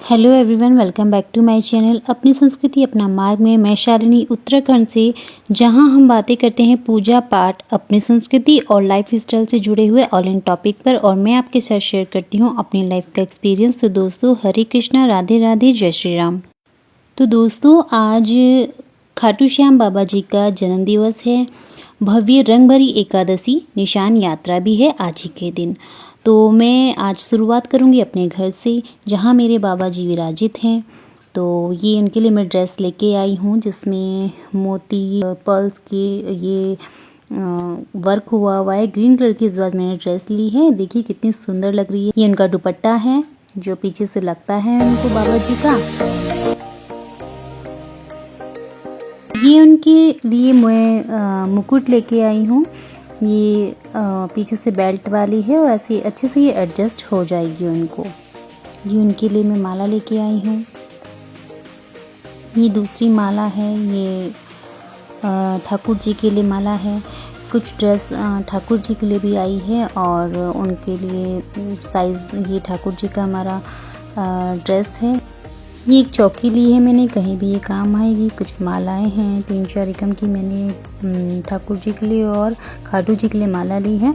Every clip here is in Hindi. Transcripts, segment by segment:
Hello everyone, welcome back to my channel अपनी संस्कृति अपना मार्ग में। मैं शालिनी उत्तराखंड से, जहां हम बातें करते हैं पूजा पाठ, अपनी संस्कृति और लाइफ स्टाइल से जुड़े हुए ऑल इन टॉपिक पर, और मैं आपके साथ शेयर करती हूं अपनी लाइफ का एक्सपीरियंस। तो दोस्तों, हरे कृष्णा, राधे राधे, जय श्री राम। तो दोस्तों, आज खाटू श्याम बाबा जी का जन्म दिवस है। भव्य रंग भरी एकादशी, निशान यात्रा भी है आज ही के दिन। तो मैं आज शुरुआत करूंगी अपने घर से, जहां मेरे बाबा जी विराजित हैं। तो ये उनके लिए मैं ड्रेस लेके आई हूँ, जिसमें मोती पर्ल्स के ये वर्क हुआ है। ग्रीन कलर की इस बार मैंने ड्रेस ली है। देखिए कितनी सुंदर लग रही है। ये उनका दुपट्टा है जो पीछे से लगता है उनको बाबा जी का। ये उनके लिए मैं मुकुट लेके आई हूँ। ये पीछे से बेल्ट वाली है और ऐसे अच्छे से ये एडजस्ट हो जाएगी उनको। ये उनके लिए मैं माला लेके आई हूँ। ये दूसरी माला है, ये ठाकुर जी के लिए माला है। कुछ ड्रेस ठाकुर जी के लिए भी आई है और उनके लिए साइज़ ये ठाकुर जी का हमारा ड्रेस है। ये एक चौकी ली है मैंने, कहीं भी ये काम आएगी। कुछ मालाएं हैं 3-4 एकम की मैंने ठाकुर जी के लिए और खाटू जी के लिए माला ली है।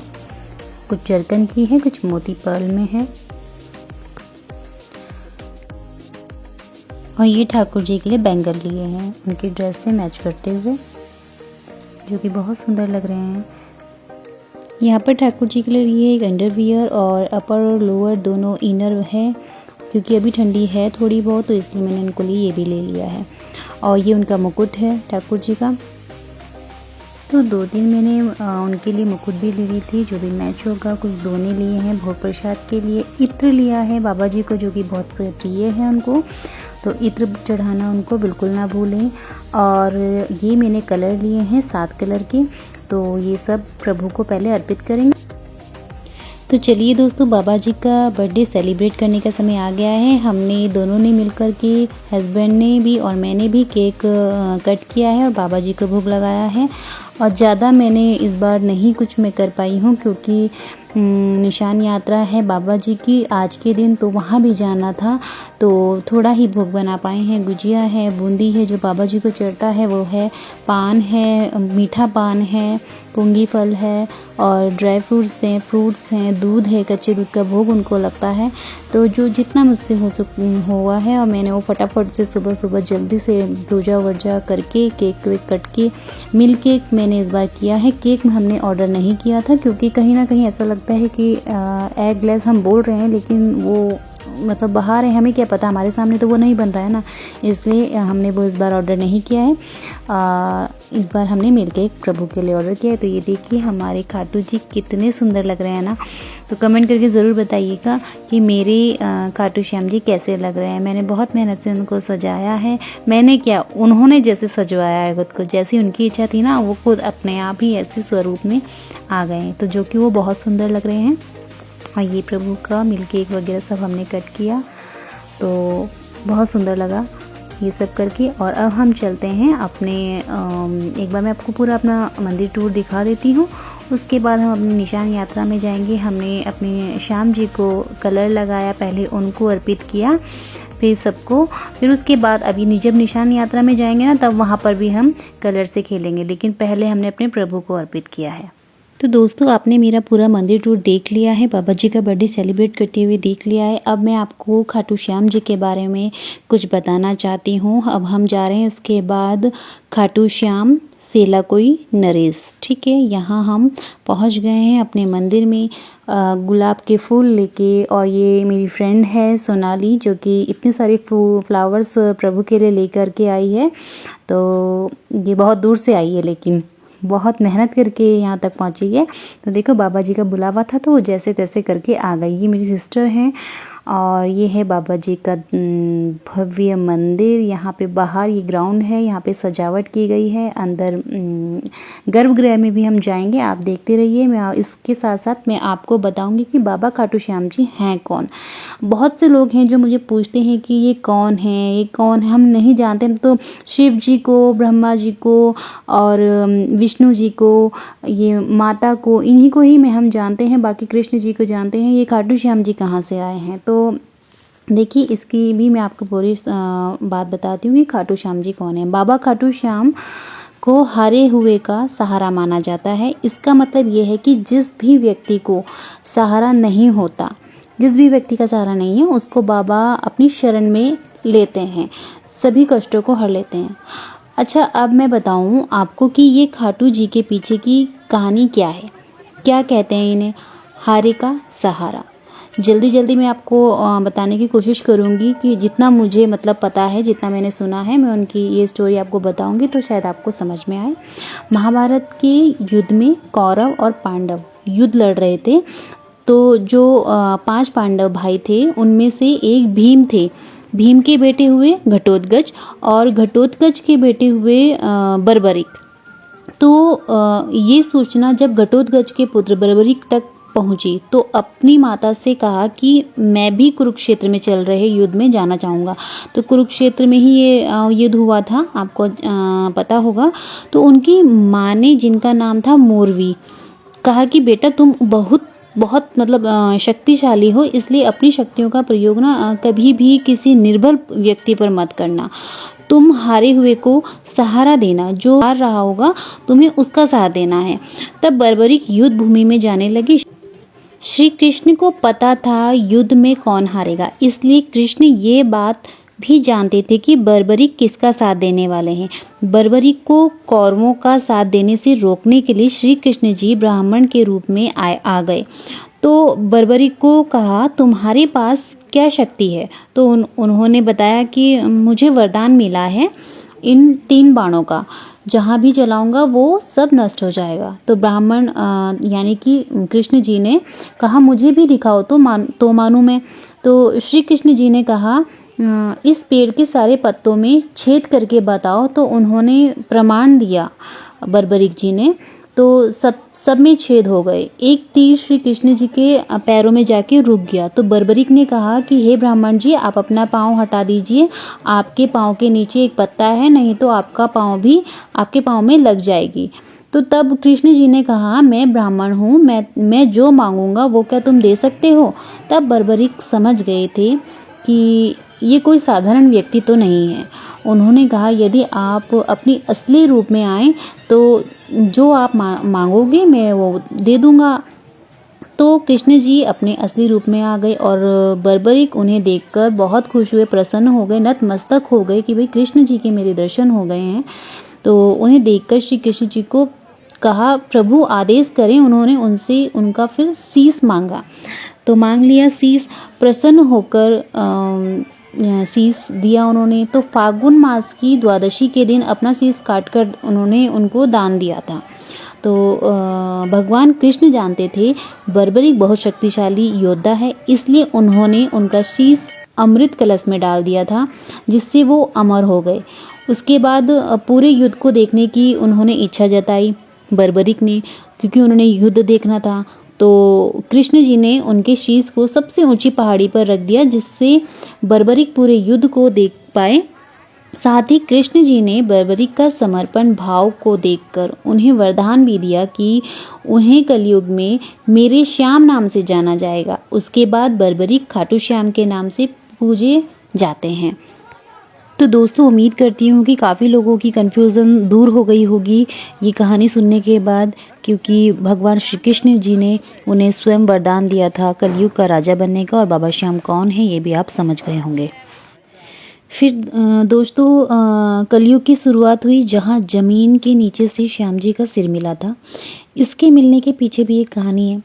कुछ जरकन की है, कुछ मोती पर्ल में है। और ये ठाकुर जी के लिए बैंगल लिए हैं उनकी ड्रेस से मैच करते हुए, जो कि बहुत सुंदर लग रहे हैं। यहाँ पर ठाकुर जी के लिए ये एक अंडरवियर और अपर और लोअर दोनों इनर है, क्योंकि अभी ठंडी है थोड़ी बहुत, तो इसलिए मैंने उनको लिए ये भी ले लिया है। और ये उनका मुकुट है ठाकुर जी का। तो 2-3 मैंने उनके लिए मुकुट भी ले ली थी, जो भी मैच होगा। कुछ दोने लिए हैं भोग प्रसाद के लिए। इत्र लिया है बाबा जी को, जो कि बहुत प्रिय है उनको, तो इत्र चढ़ाना उनको बिल्कुल ना भूलें। और ये मैंने कलर लिए हैं 7 कलर के, तो ये सब प्रभु को पहले अर्पित करेंगे। तो चलिए दोस्तों, बाबा जी का बर्थडे सेलिब्रेट करने का समय आ गया है। हमने दोनों ने मिलकर के, हस्बैंड ने भी और मैंने भी केक कट किया है और बाबा जी को भोग लगाया है। और ज़्यादा मैंने इस बार नहीं कुछ मैं कर पाई हूँ, क्योंकि निशान यात्रा है बाबा जी की आज के दिन, तो वहाँ भी जाना था, तो थोड़ा ही भोग बना पाए हैं। गुजिया है, बूंदी है जो बाबा जी को चढ़ता है वो है, पान है, मीठा पान है, पुंगी फल है और ड्राई फ्रूट्स हैं, दूध है, कच्चे दूध का भोग उनको लगता है। तो जो जितना मुझसे हुआ है, और मैंने वो फटाफट से सुबह सुबह जल्दी से पूजा वर्जा करके केक वेक कट के मिल केक मैंने इस बार किया है। केक हमने ऑर्डर नहीं किया था, क्योंकि कहीं ना कहीं ऐसा लगता है कि एग लेस हम बोल रहे हैं, लेकिन वो मतलब बाहर है, हमें क्या पता, हमारे सामने तो वो नहीं बन रहा है ना, इसलिए हमने वो इस बार ऑर्डर नहीं किया है। इस बार हमने मिल केक प्रभु के लिए ऑर्डर किया है। तो ये देखिए हमारे खाटू जी कितने सुंदर लग रहे हैं ना। तो कमेंट करके ज़रूर बताइएगा कि मेरे खाटू श्याम जी कैसे लग रहे हैं। मैंने बहुत मेहनत से उनको सजाया है। मैंने क्या, उन्होंने जैसे सजवाया है खुद को, जैसी उनकी इच्छा थी ना, वो खुद अपने आप ही ऐसे स्वरूप में आ गए हैं, तो जो कि वो बहुत सुंदर लग रहे हैं। और ये प्रभु का मिल्क केक वगैरह सब हमने कट किया, तो बहुत सुंदर लगा ये सब करके। और अब हम चलते हैं अपने एक बार मैं आपको पूरा अपना मंदिर टूर दिखा देती हूँ। उसके बाद हम अपनी निशान यात्रा में जाएंगे। हमने अपने श्याम जी को कलर लगाया, पहले उनको अर्पित किया, फिर सबको, फिर उसके बाद अभी जब निशान यात्रा में जाएंगे ना, तब वहाँ पर भी हम कलर से खेलेंगे, लेकिन पहले हमने अपने प्रभु को अर्पित किया है। तो दोस्तों, आपने मेरा पूरा मंदिर टूर देख लिया है, बाबा जी का बर्थडे सेलिब्रेट करते हुए देख लिया है। अब मैं आपको खाटू श्याम जी के बारे में कुछ बताना चाहती हूँ। अब हम जा रहे हैं इसके बाद खाटू श्याम सेला कोई नरेश, ठीक है। यहाँ हम पहुँच गए हैं अपने मंदिर में गुलाब के फूल लेके। और ये मेरी फ्रेंड है सोनाली, जो कि इतने सारे फ्लावर्स प्रभु के लिए लेकर के आई है। तो ये बहुत दूर से आई है, लेकिन बहुत मेहनत करके यहाँ तक पहुँची है। तो देखो, बाबा जी का बुलावा था तो वो जैसे तैसे करके आ गई। ये मेरी सिस्टर हैं। और ये है बाबा जी का भव्य मंदिर। यहाँ पे बाहर ये ग्राउंड है, यहाँ पे सजावट की गई है। अंदर गर्भगृह में भी हम जाएंगे, आप देखते रहिए। मैं इसके साथ साथ मैं आपको बताऊंगी कि बाबा खाटू श्याम जी हैं कौन। बहुत से लोग हैं जो मुझे पूछते हैं कि ये कौन है, ये कौन है, हम नहीं जानते। तो शिव जी को, ब्रह्मा जी को और विष्णु जी को, ये माता को, इन्हीं को ही हम जानते हैं, बाकी कृष्ण जी को जानते हैं। ये खाटू श्याम जी कहाँ से आए हैं, तो देखिए इसकी भी मैं आपको पूरी बात बताती हूँ कि खाटू श्याम जी कौन है। बाबा खाटू श्याम को हारे हुए का सहारा माना जाता है। इसका मतलब ये है कि जिस भी व्यक्ति को सहारा नहीं होता, जिस भी व्यक्ति का सहारा नहीं है, उसको बाबा अपनी शरण में लेते हैं, सभी कष्टों को हर लेते हैं। अच्छा, अब मैं बताऊं आपको कि ये खाटू जी के पीछे की कहानी क्या है, क्या कहते हैं इन्हें, हारे का सहारा। जल्दी जल्दी मैं आपको बताने की कोशिश करूंगी कि जितना मुझे मतलब पता है, जितना मैंने सुना है, मैं उनकी ये स्टोरी आपको बताऊंगी तो शायद आपको समझ में आए। महाभारत के युद्ध में कौरव और पांडव युद्ध लड़ रहे थे। तो जो 5 पांडव भाई थे उनमें से एक भीम थे। भीम के बेटे हुए घटोत्कच और घटोत्कच के बेटे हुए बर्बरिक। तो ये सूचना जब घटोत्कच के पुत्र बर्बरिक तक पहुंची तो अपनी माता से कहा कि मैं भी कुरुक्षेत्र में चल रहे युद्ध में जाना चाहूँगा। तो कुरुक्षेत्र में ही ये युद्ध हुआ था, आपको पता होगा। तो उनकी माँ ने, जिनका नाम था मोरवी, कहा कि बेटा तुम बहुत मतलब शक्तिशाली हो, इसलिए अपनी शक्तियों का प्रयोग ना कभी भी किसी निर्बल व्यक्ति पर मत करना। तुम हारे हुए को सहारा देना, जो हार रहा होगा तुम्हें उसका साथ देना है। तब बर्बरिक युद्ध भूमि में जाने लगी। श्री कृष्ण को पता था युद्ध में कौन हारेगा, इसलिए कृष्ण ये बात भी जानते थे कि बर्बरिक किसका साथ देने वाले हैं। बर्बरिक को कौरवों का साथ देने से रोकने के लिए श्री कृष्ण जी ब्राह्मण के रूप में आ गए। तो बर्बरिक को कहा तुम्हारे पास क्या शक्ति है। तो उन्होंने बताया कि मुझे वरदान मिला है इन 3 बाणों का, जहाँ भी चलाऊंगा वो सब नष्ट हो जाएगा। तो ब्राह्मण यानी कि कृष्ण जी ने कहा मुझे भी दिखाओ तो मानूं मैं। तो श्री कृष्ण जी ने कहा इस पेड़ के सारे पत्तों में छेद करके बताओ। तो उन्होंने प्रमाण दिया बर्बरिक जी ने, तो सब में छेद हो गए। एक तीर श्री कृष्ण जी के पैरों में जाके रुक गया। तो बर्बरिक ने कहा कि हे ब्राह्मण जी, आप अपना पाँव हटा दीजिए, आपके पाँव के नीचे एक पत्ता है, नहीं तो आपका पाँव भी आपके पाँव में लग जाएगी। तो तब कृष्ण जी ने कहा मैं ब्राह्मण हूँ, मैं जो मांगूंगा वो क्या तुम दे सकते हो। तब बर्बरिक समझ गए थे कि ये कोई साधारण व्यक्ति तो नहीं है। उन्होंने कहा यदि आप अपनी असली रूप में आए तो जो आप मांगोगे मैं वो दे दूंगा। तो कृष्ण जी अपने असली रूप में आ गए और बर्बरिक उन्हें देखकर बहुत खुश हुए, प्रसन्न हो गए, नतमस्तक हो गए कि भाई कृष्ण जी के मेरे दर्शन हो गए हैं। तो उन्हें देखकर श्री कृष्ण जी को कहा प्रभु आदेश करें। उन्होंने उनसे उनका फिर शीस मांगा, तो मांग लिया शीस। प्रसन्न होकर शीस दिया उन्होंने। तो फागुन मास की द्वादशी के दिन अपना शीस काटकर उन्होंने उनको दान दिया था। तो भगवान कृष्ण जानते थे बर्बरिक बहुत शक्तिशाली योद्धा है, इसलिए उन्होंने उनका शीस अमृत कलश में डाल दिया था, जिससे वो अमर हो गए। उसके बाद पूरे युद्ध को देखने की उन्होंने इच्छा जताई बर्बरिक ने, क्योंकि उन्होंने युद्ध देखना था। तो कृष्ण जी ने उनके शीस को सबसे ऊंची पहाड़ी पर रख दिया, जिससे बर्बरिक पूरे युद्ध को देख पाए। साथ ही कृष्ण जी ने बर्बरिक का समर्पण भाव को देखकर उन्हें वरदान भी दिया कि उन्हें कलयुग में मेरे श्याम नाम से जाना जाएगा। उसके बाद बर्बरिक खाटू श्याम के नाम से पूजे जाते हैं। तो दोस्तों, उम्मीद करती हूँ कि काफ़ी लोगों की कन्फ्यूज़न दूर हो गई होगी ये कहानी सुनने के बाद, क्योंकि भगवान श्री कृष्ण जी ने उन्हें स्वयं वरदान दिया था कलयुग का राजा बनने का, और बाबा श्याम कौन है ये भी आप समझ गए होंगे। फिर दोस्तों, कलयुग की शुरुआत हुई जहाँ ज़मीन के नीचे से श्याम जी का सिर मिला था। इसके मिलने के पीछे भी एक कहानी है।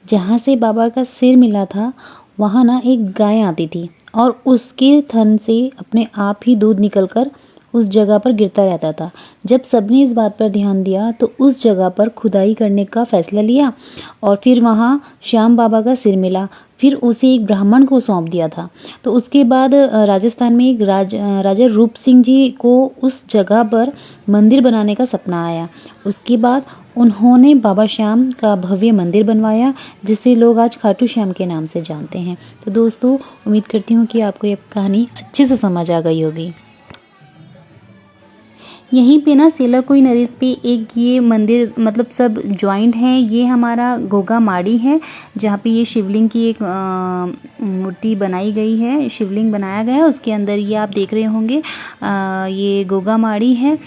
जहाँ से बाबा का सिर मिला था वहाँ ना एक गाय आती थी और उसके थन से अपने आप ही दूध निकलकर उस जगह पर गिरता रहता था। जब सबने इस बात पर ध्यान दिया तो उस जगह पर खुदाई करने का फैसला लिया और फिर वहाँ श्याम बाबा का सिर मिला। फिर उसे एक ब्राह्मण को सौंप दिया था। तो उसके बाद राजस्थान में एक राजा रूप सिंह जी को उस जगह पर मंदिर बनाने का सपना आया। उसके बाद उन्होंने बाबा श्याम का भव्य मंदिर बनवाया, जिसे लोग आज खाटू श्याम के नाम से जानते हैं। तो दोस्तों, उम्मीद करती हूँ कि आपको ये कहानी अच्छे से समझ आ गई होगी। यहीं पे ना सेलाकुई नरेश पे एक ये मंदिर मतलब सब जॉइंट हैं। ये हमारा गोगा माड़ी है जहाँ पे ये शिवलिंग की एक मूर्ति बनाई गई है, शिवलिंग बनाया गया है। उसके अंदर ये आप देख रहे होंगे ये गोगा माड़ी है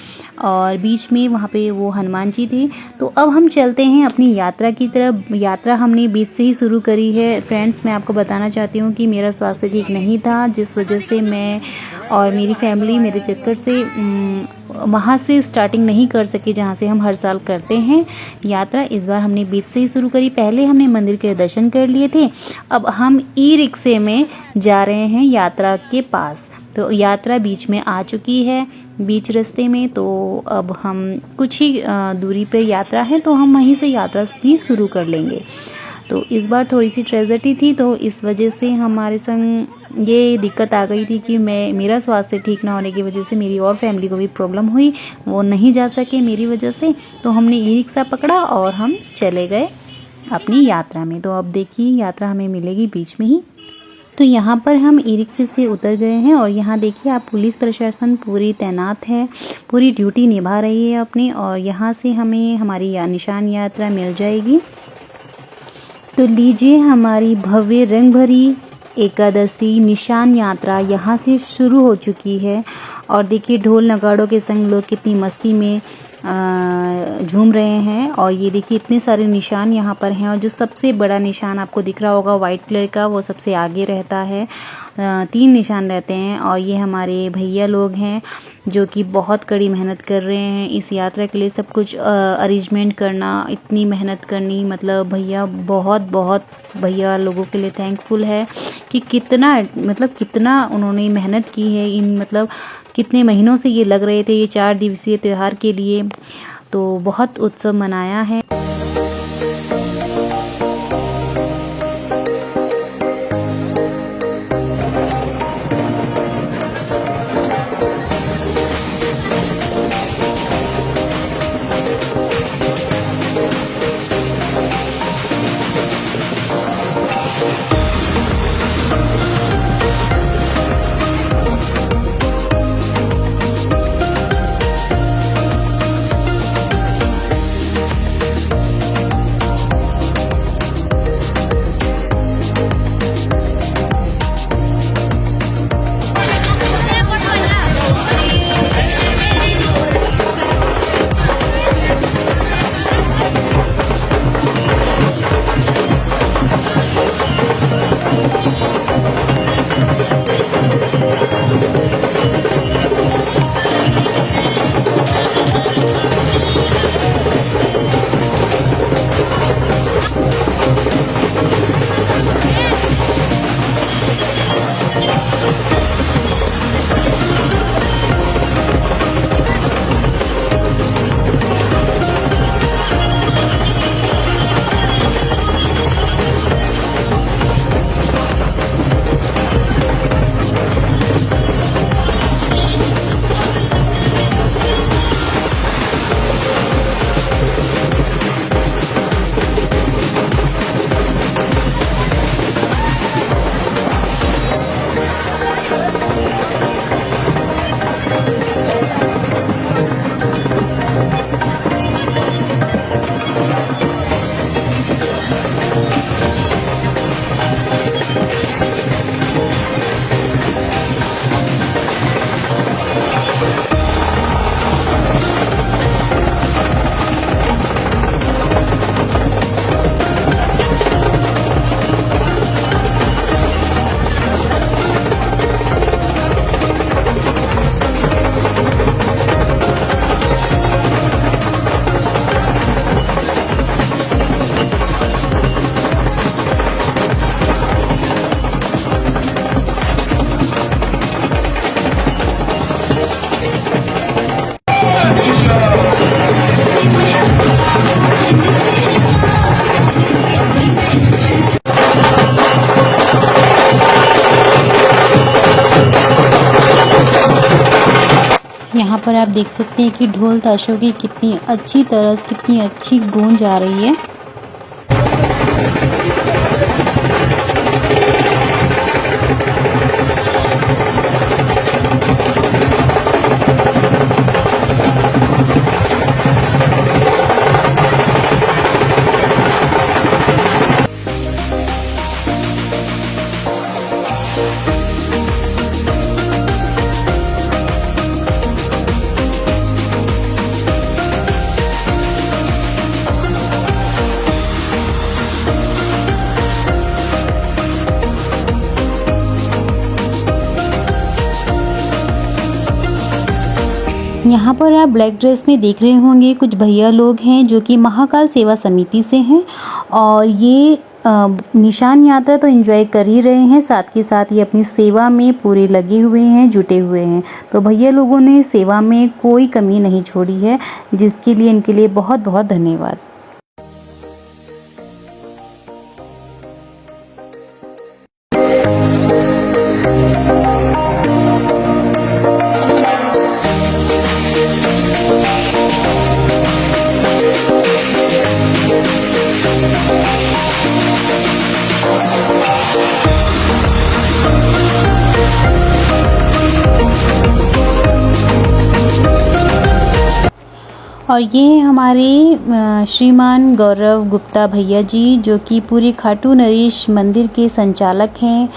और बीच में वहाँ पे वो हनुमान जी थे। तो अब हम चलते हैं अपनी यात्रा की तरफ। यात्रा हमने बीच से ही शुरू करी है। फ्रेंड्स, मैं आपको बताना चाहती हूँ कि मेरा स्वास्थ्य ठीक नहीं था, जिस वजह से मैं और मेरी फैमिली मेरे चक्कर से वहाँ से स्टार्टिंग नहीं कर सके जहाँ से हम हर साल करते हैं यात्रा। इस बार हमने बीच से ही शुरू करी। पहले हमने मंदिर के दर्शन कर लिए थे, अब हम ई रिक्शे में जा रहे हैं यात्रा के पास। तो यात्रा बीच में आ चुकी है, बीच रास्ते में। तो अब हम कुछ ही दूरी पर यात्रा है, तो हम वहीं से यात्रा भी शुरू कर लेंगे। तो इस बार थोड़ी सी ट्रेजेडी थी, तो इस वजह से हमारे संग ये दिक्कत आ गई थी कि मेरा स्वास्थ्य ठीक ना होने की वजह से मेरी और फैमिली को भी प्रॉब्लम हुई, वो नहीं जा सके मेरी वजह से। तो हमने ई रिक्शा पकड़ा और हम चले गए अपनी यात्रा में। तो अब देखिए यात्रा हमें मिलेगी बीच में ही। तो यहाँ पर हम ई रिक्शे से उतर गए हैं और यहाँ देखिए आप पुलिस प्रशासन पूरी तैनात है, पूरी ड्यूटी निभा रही है अपनी। और यहाँ से हमें हमारी निशान यात्रा मिल जाएगी। तो लीजिए हमारी भव्य रंग भरी एकादशी निशान यात्रा यहाँ से शुरू हो चुकी है। और देखिए ढोल नगाड़ों के संग लोग कितनी मस्ती में झूम रहे हैं। और ये देखिए इतने सारे निशान यहाँ पर हैं और जो सबसे बड़ा निशान आपको दिख रहा होगा वाइट कलर का, वो सबसे आगे रहता है। 3 निशान रहते हैं और ये हमारे भैया लोग हैं जो कि बहुत कड़ी मेहनत कर रहे हैं इस यात्रा के लिए। सब कुछ अरेंजमेंट करना, इतनी मेहनत करनी, मतलब भैया बहुत भैया लोगों के लिए थैंकफुल है कि कितना उन्होंने मेहनत की है। इन मतलब कितने महीनों से ये लग रहे थे ये 4 दिवसीय त्यौहार के लिए। तो बहुत उत्सव मनाया है। यहाँ पर आप देख सकते हैं कि ढोल ताशों की कितनी अच्छी गूंज आ रही है। यहाँ पर आप ब्लैक ड्रेस में देख रहे होंगे कुछ भैया लोग हैं जो कि महाकाल सेवा समिति से हैं और ये निशान यात्रा तो एंजॉय कर ही रहे हैं, साथ के साथ ये अपनी सेवा में पूरे लगे हुए हैं, जुटे हुए हैं। तो भैया लोगों ने सेवा में कोई कमी नहीं छोड़ी है, जिसके लिए इनके लिए बहुत बहुत धन्यवाद। और ये हमारे श्रीमान गौरव गुप्ता भैया जी जो कि पूरे खाटू नरेश मंदिर के संचालक हैं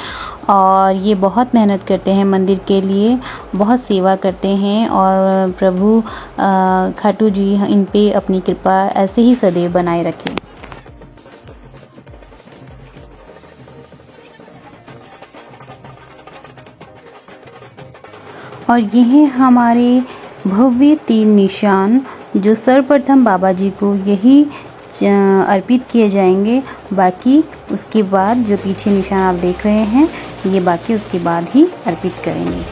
और ये बहुत मेहनत करते हैं मंदिर के लिए, बहुत सेवा करते हैं और प्रभु खाटू जी इन पे अपनी कृपा ऐसे ही सदैव बनाए रखें। और यह हमारे भव्य 3 निशान जो सर्वप्रथम बाबा जी को यही अर्पित किए जाएंगे, बाकी उसके बाद जो पीछे निशान आप देख रहे हैं ये बाकी उसके बाद ही अर्पित करेंगे।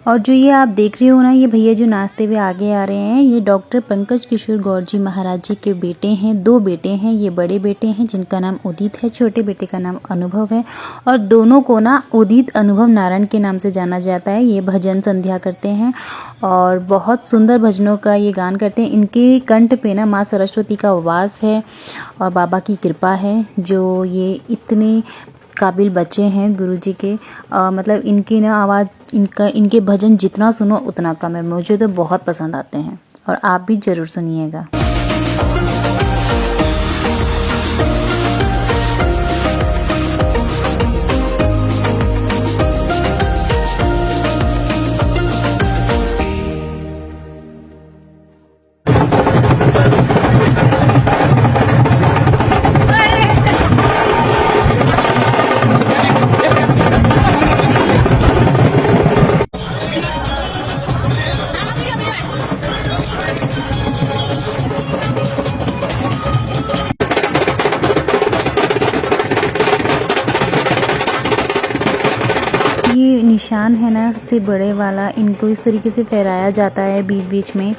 और जो ये आप देख रहे हो ना, ये भैया जो नाचते हुए आगे आ रहे हैं, ये डॉक्टर पंकज किशोर गौर जी महाराज जी के बेटे हैं। 2 बेटे हैं, ये बड़े बेटे हैं जिनका नाम उदित है, छोटे बेटे का नाम अनुभव है। और दोनों को ना उदित अनुभव नारायण के नाम से जाना जाता है। ये भजन संध्या करते हैं और बहुत सुंदर भजनों का ये गान करते हैं। इनके कंठ पे ना माँ सरस्वती का वास है और बाबा की कृपा है जो ये इतने काबिल बच्चे हैं गुरुजी के। मतलब इनकी ना आवाज़, इनके भजन जितना सुनो उतना कम है। मुझे तो बहुत पसंद आते हैं और आप भी ज़रूर सुनिएगा। ये निशान है ना सबसे बड़े वाला, इनको इस तरीके से फहराया जाता है बीच बीच में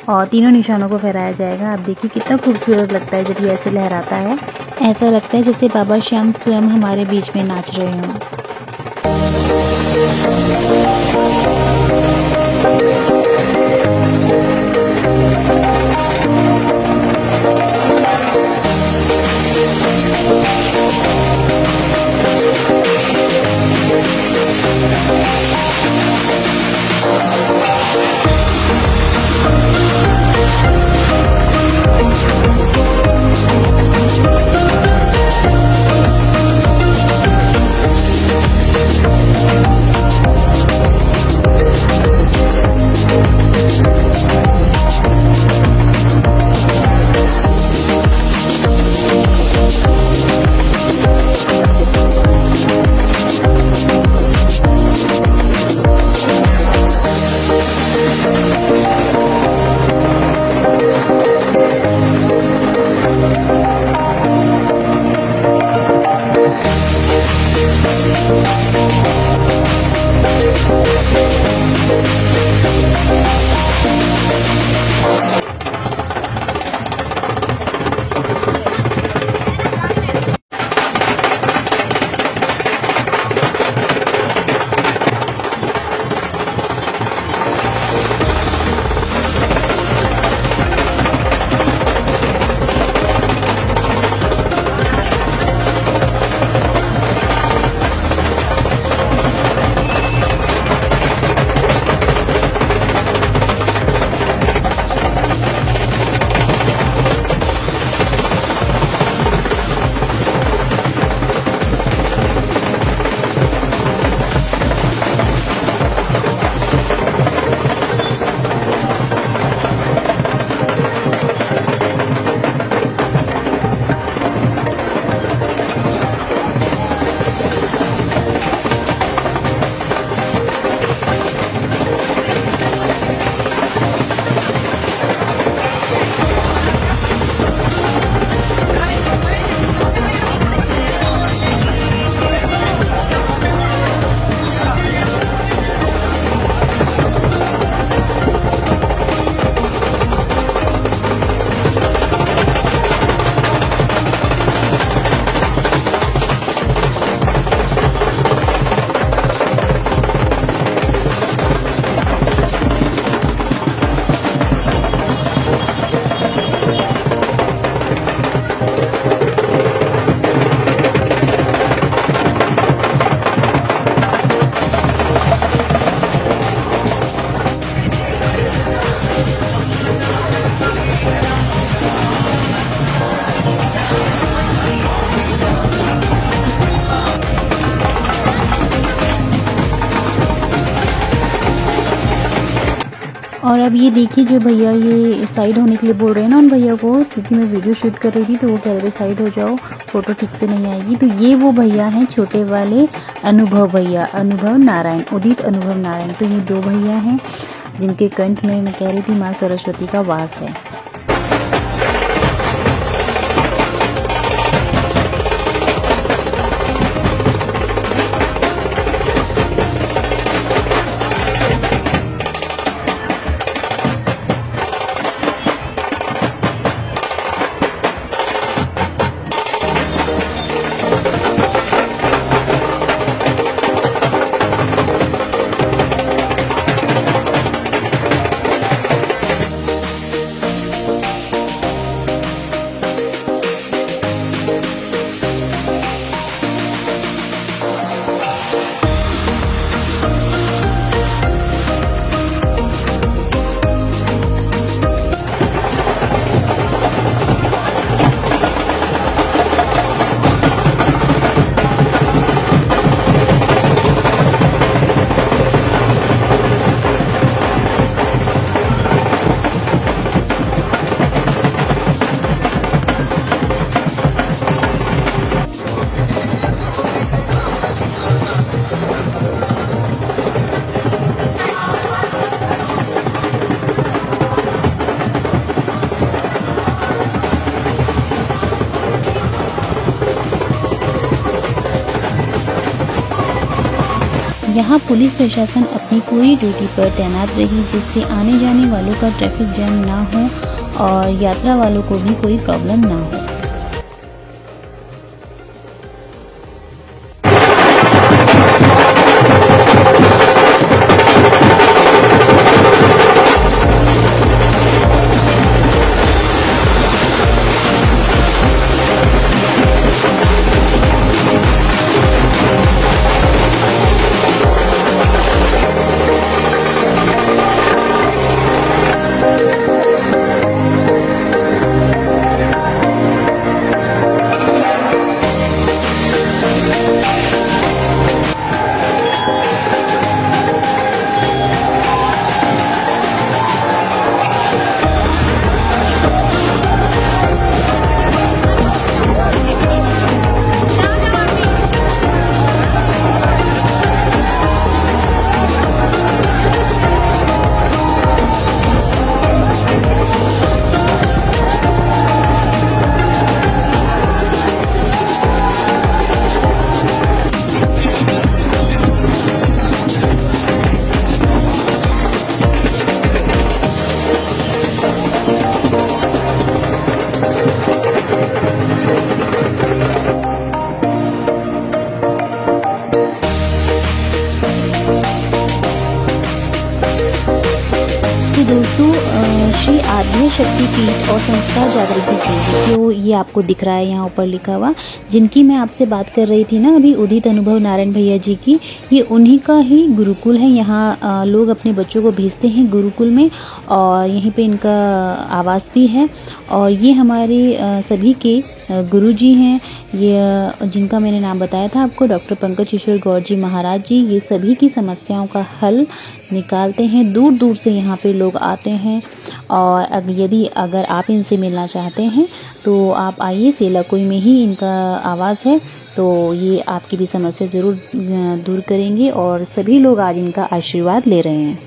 और तीनों निशानों को फहराया जाएगा। आप देखिए कितना खूबसूरत लगता है जब ये ऐसे लहराता है। ऐसा लगता है जैसे बाबा श्याम स्वयं हमारे बीच में नाच रहे हों। और अब ये देखिए जो भैया ये साइड होने के लिए बोल रहे हैं ना उन भैया को, क्योंकि मैं वीडियो शूट कर रही थी तो वो कह रहे थे साइड हो जाओ, फ़ोटो ठीक से नहीं आएगी। तो ये वो भैया हैं छोटे वाले अनुभव भैया, अनुभव नारायण, उदित अनुभव नारायण। तो ये 2 भैया हैं जिनके कंठ में मैं कह रही थी माँ सरस्वती का वास है। यहाँ पुलिस प्रशासन अपनी पूरी ड्यूटी पर तैनात रही, जिससे आने जाने वालों का ट्रैफिक जाम ना हो और यात्रा वालों को भी कोई प्रॉब्लम ना हो। दोस्तों श्री आद्य शक्ति पीठ और संस्कार जागृति केंद्र जो ये आपको दिख रहा है यहाँ ऊपर लिखा हुआ, जिनकी मैं आपसे बात कर रही थी ना अभी, उदित अनुभव नारायण भैया जी की, ये उन्हीं का ही गुरुकुल है। यहाँ लोग अपने बच्चों को भेजते हैं गुरुकुल में और यहीं पे इनका आवास भी है। और ये हमारे सभी के गुरु जी हैं, ये जिनका मैंने नाम बताया था आपको, डॉक्टर पंकज किशोर गौर जी महाराज जी। ये सभी की समस्याओं का हल निकालते हैं। दूर दूर से यहाँ पे लोग आते हैं और यदि अगर आप इनसे मिलना चाहते हैं तो आप आइए, सेलाकुई में ही इनका आवास है। तो ये आपकी भी समस्या ज़रूर दूर करेंगे और सभी लोग आज इनका आशीर्वाद ले रहे हैं।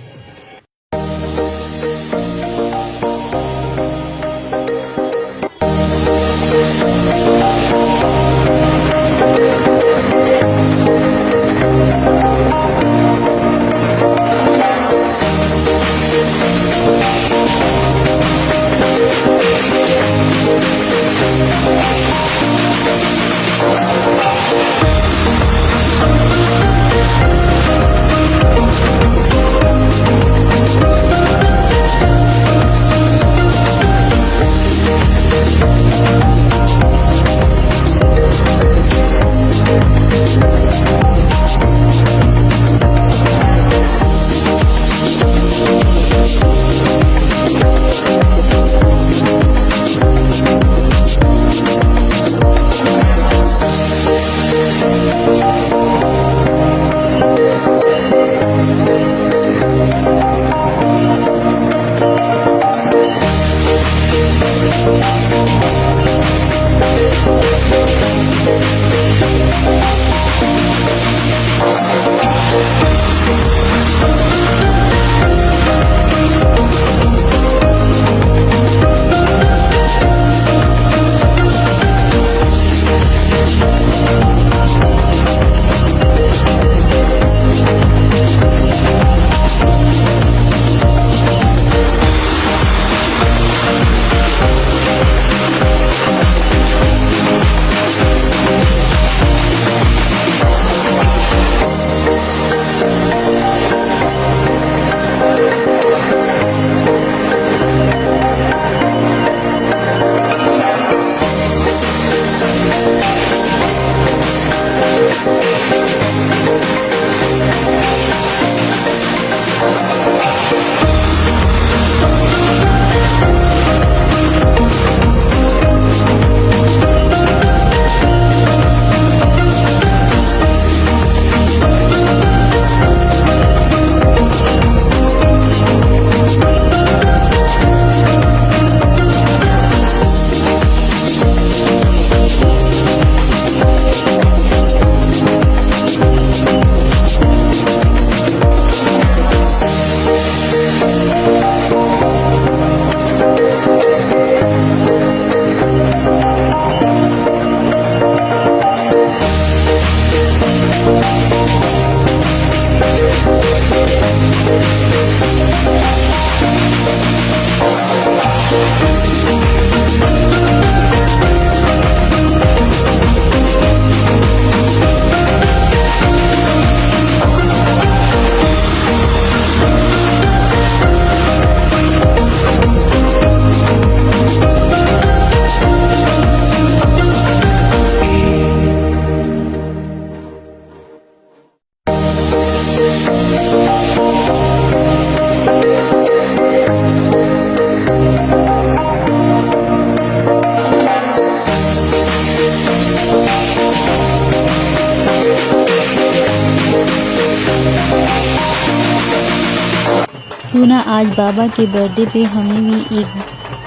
क्यों ना आज बाबा के बर्थडे पे हमें भी एक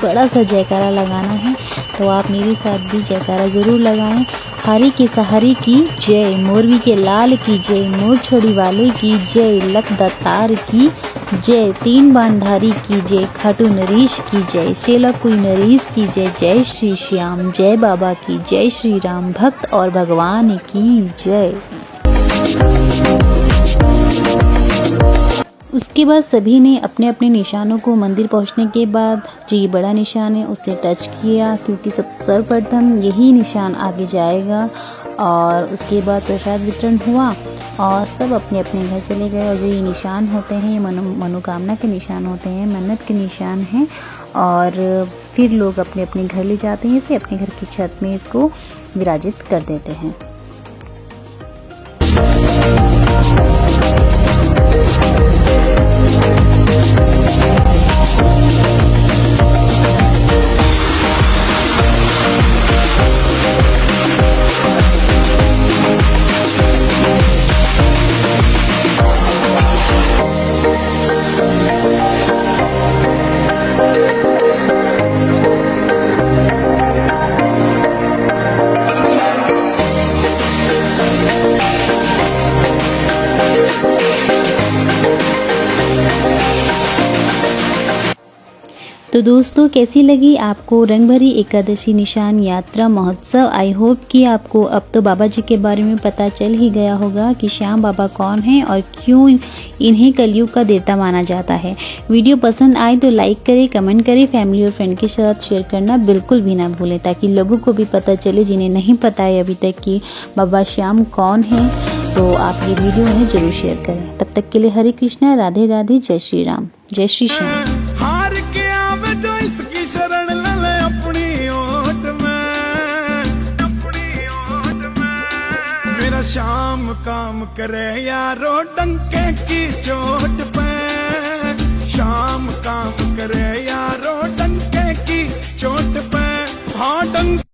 बड़ा सा जयकारा लगाना है, तो आप मेरे साथ भी जयकारा ज़रूर लगाएं। हारी के सहारे की जय, मोरवी के लाल की जय, मोर छोड़ी वाले की जय, लख दातार की जय, तीन बाणधारी की जय, खाटू नरेश की जय, शेला कोई नरेश की जय, जय श्री श्याम, जय बाबा की, जय श्री राम, भक्त और भगवान की जय। उसके बाद सभी ने अपने अपने निशानों को मंदिर पहुंचने के बाद जो ये बड़ा निशान है उससे टच किया, क्योंकि सबसे सर्वप्रथम यही निशान आगे जाएगा। और उसके बाद प्रसाद वितरण हुआ और सब अपने अपने घर चले गए। और जो ये निशान होते हैं ये मनोकामना के निशान होते हैं, मन्नत के निशान हैं। और फिर लोग अपने अपने घर ले जाते हैं, इसे अपने घर की छत में इसको विराजित कर देते हैं। तो दोस्तों कैसी लगी आपको रंगभरी एकादशी निशान यात्रा महोत्सव। आई होप कि आपको अब तो बाबा जी के बारे में पता चल ही गया होगा कि श्याम बाबा कौन हैं और क्यों इन्हें कलयुग का देवता माना जाता है। वीडियो पसंद आए तो लाइक करें, कमेंट करें, फैमिली और फ्रेंड के साथ शेयर करना बिल्कुल भी ना भूलें, ताकि लोगों को भी पता चले जिन्हें नहीं पता है अभी तक कि बाबा श्याम कौन है। तो आप ये वीडियो उन्हें जरूर शेयर करें। तब तक के लिए हरे कृष्णा, राधे राधे, जय श्री राम, जय श्री श्याम। जो इसकी शरण ले ले अपनी ओट में, मेरा श्याम काम करे यारो डंके की चोट पे, श्याम काम करे यारो डंके की चोट पे, हाँ डंके